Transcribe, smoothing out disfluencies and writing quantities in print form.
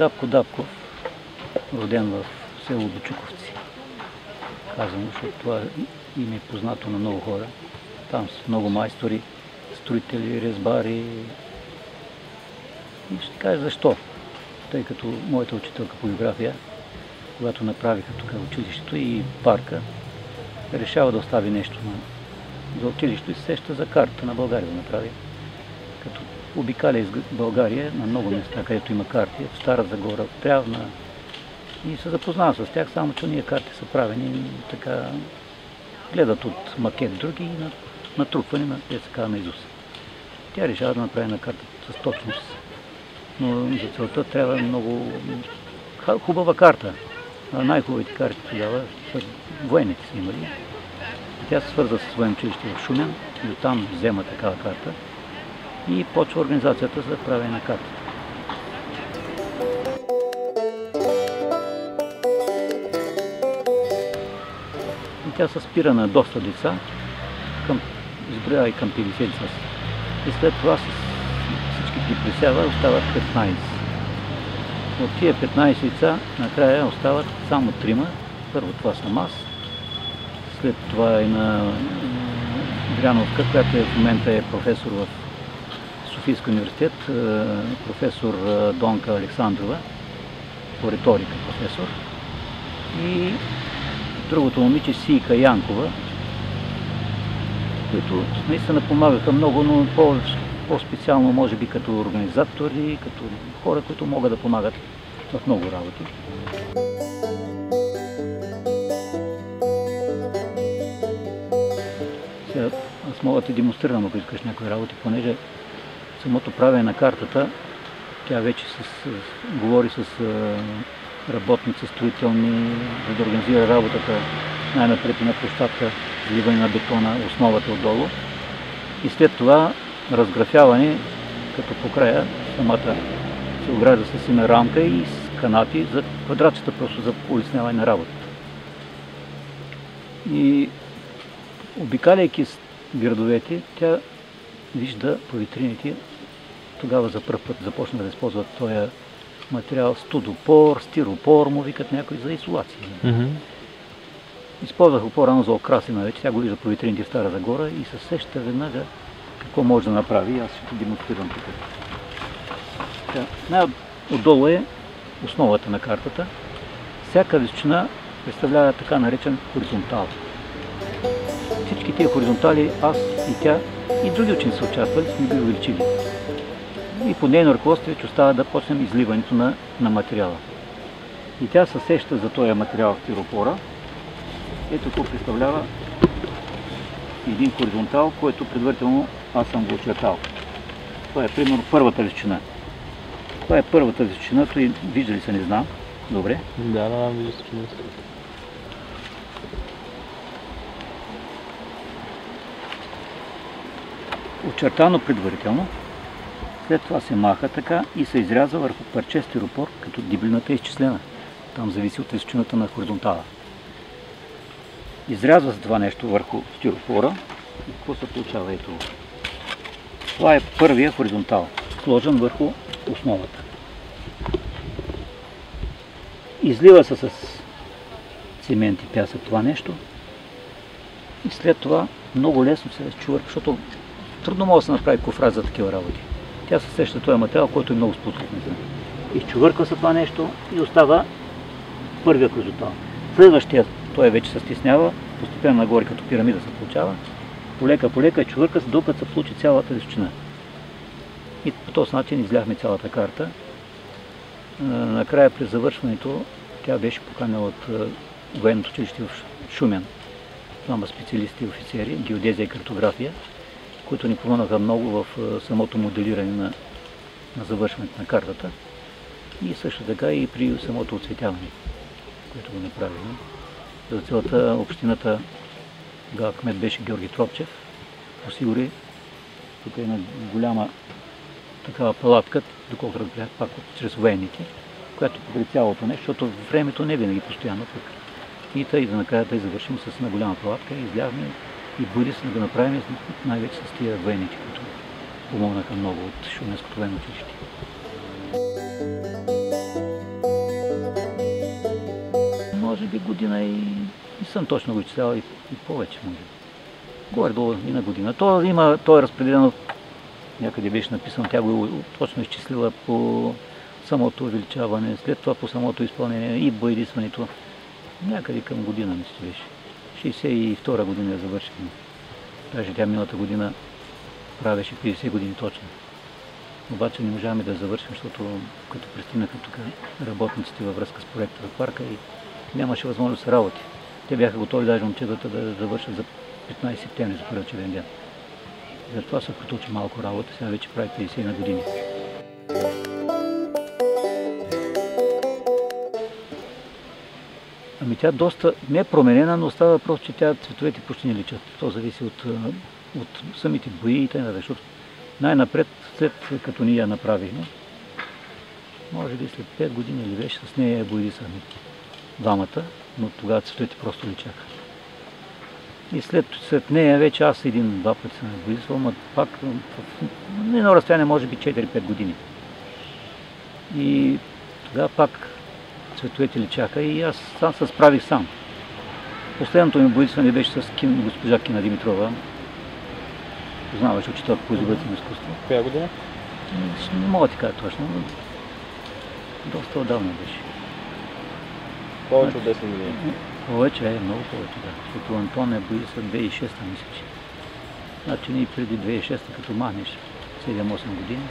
Дапко Дапков, роден в село Бочуковци. Казвам, защото това име е познато на много хора. Там са много майстори, строители, резбари. И ще кажа защо. Тъй като моята учителка по география, когато направиха тук училището и парка, решава да остави нещо за училището и се сеща за картата на България да направи. Като обикаля из България на много места, където има карти, в Стара Загора, в Трявна, и се запознава с тях, само че ние карти са правени така, гледат от макет други и натрупване на ДСК на Изус. Тя решава да направи на карта с точност, но за целта трябва много хубава карта. Най-хубавите карти тогава са военните са имали. Тя се свърза с военно училище в Шумен и оттам взема такава карта и почва организацията за правене на картата. И тя се спира на доста деца, изброява и към 50 деца. И след това всички ги присява, остават 15. От тия 15 деца накрая остават само 3. Първо това съм аз, след това и на Дряновка, която в момента е професор в Софийски университет, професор Донка Александрова, по риторика професор. И другото момиче Сийка Янкова, които наистина помагаха много, но по-специално може би като организатори, като хора, които могат да помагат в много работи. Сега аз мога да ти демонстрирам, ако искаш някои работи, понеже самото правене на картата, тя вече говори с работници строителни, за да организира работата най-напред на площадка, вливане на бетона, основата отдолу. И след това разграфяване, като по края самата се огражда с една рамка и с канати за квадратчета, просто за улесняване на работата. И обикаляйки градовете, тя вижда по витрините, тогава за пръв път започна да използват този материал студопор, стиропор, му викат някой за изолация. Използваха по-рано за окрасена вече, тя го вижда по витрините в Стара Загора и се сеща веднага какво може да направи. Аз ще демонстрирам тук. Най-отдолу е основата на картата. Всяка височина представлява така наречен хоризонтал. Всички тези хоризонтали, аз и тя и други ученици са участвали, сме ги увеличили. И по нейно ръководство вече остава да почнем изливането на материала. И тя се сеща за този материал в стиропора. Ето тук представлява един хоризонтал, който предварително аз съм го очертал. Това е примерно първата височина. Това е първата височина, и виждали се, не знам. Добре? Да, вижда се. Очертано предварително. След това се маха така и се изрязва върху парче стиропор, като дебелината е изчислена. Там зависи от височината на хоризонтала. Изрязва се това нещо върху стиропора и какво се получава? Ето. Това е първия хоризонтал, сложен върху основата. Излива се с цемент и пясък това нещо и след това много лесно се разчувърка, защото трудно може да се направи кофраж за такива работи. Тя се сеща този материал, който е много спуснат. Изчувърква се това нещо и остава първия хоризонтал. Следващия, той вече се стеснява, постепенно нагоре като пирамида се получава. Полека чувърка се, докато се получи цялата височина. И по този начин изляхме цялата карта. Накрая при завършването тя беше поканена от военното училище в Шумен. Двама специалисти и офицери, геодезия и картография, които ни помогнаха много в самото моделиране на завършването на картата. И също така и при самото оцветяване, което го направихме. За целата общината, тогава кмет беше Георги Тропчев, осигури тук една голяма такава палатка, доколкото разбрах пак чрез военните, която покри цялото нещо, защото времето не винаги постоянно пък. И тъй да накрая да завършим с една голяма палатка и изляхме и бъде се да го направим най-вече с тия военните, които помогнаха много от Шуменското военно училище. може би година и не съм точно го изчислявал и повече, може би. Горе-долу и на година. То е разпределено, някъде беше написано, тя го точно изчислила по самото увеличаване, след това по самото изпълнение и боядисването. Някъде към година, мисля, беше. 62 година я завършихме. Даже тя миналата година правеше 50 години точно. Обаче не можахме да завършим, защото като пристигнаха тук работниците във връзка с проекта за парка и нямаше възможност да се работи. Те бяха готови даже момчетата да завършат за 15 септември, за първия учебен ден. Затова се проточи малко работа, сега вече прави 50 на години. Ами тя доста не е променена, но става въпрос, че тя цветовете почти не личат. То зависи от самите бои и т.н. Защото най-напред, след като ние я направихме, може би след 5 години или беше, с нея я боядисахме двамата, но тогава цветовете просто личаха. И след нея вече аз един-два пъти съм боядисвал, но пак на едно разстояние може би 4-5 години. И тогава пак цветовете личаха и аз сам се справих сам. Последното ми боядисване беше с госпожа Кина Димитрова. Познаваш учител по изобретително изкуство. Коя година? Не мога да ти кажа точно, но доста отдавна беше. Повече от 10 години. Повече, много повече, да. Защото Антон е боядиса 2006, мисля, че. Значи ние преди 2006, като махнеш 7-8 години,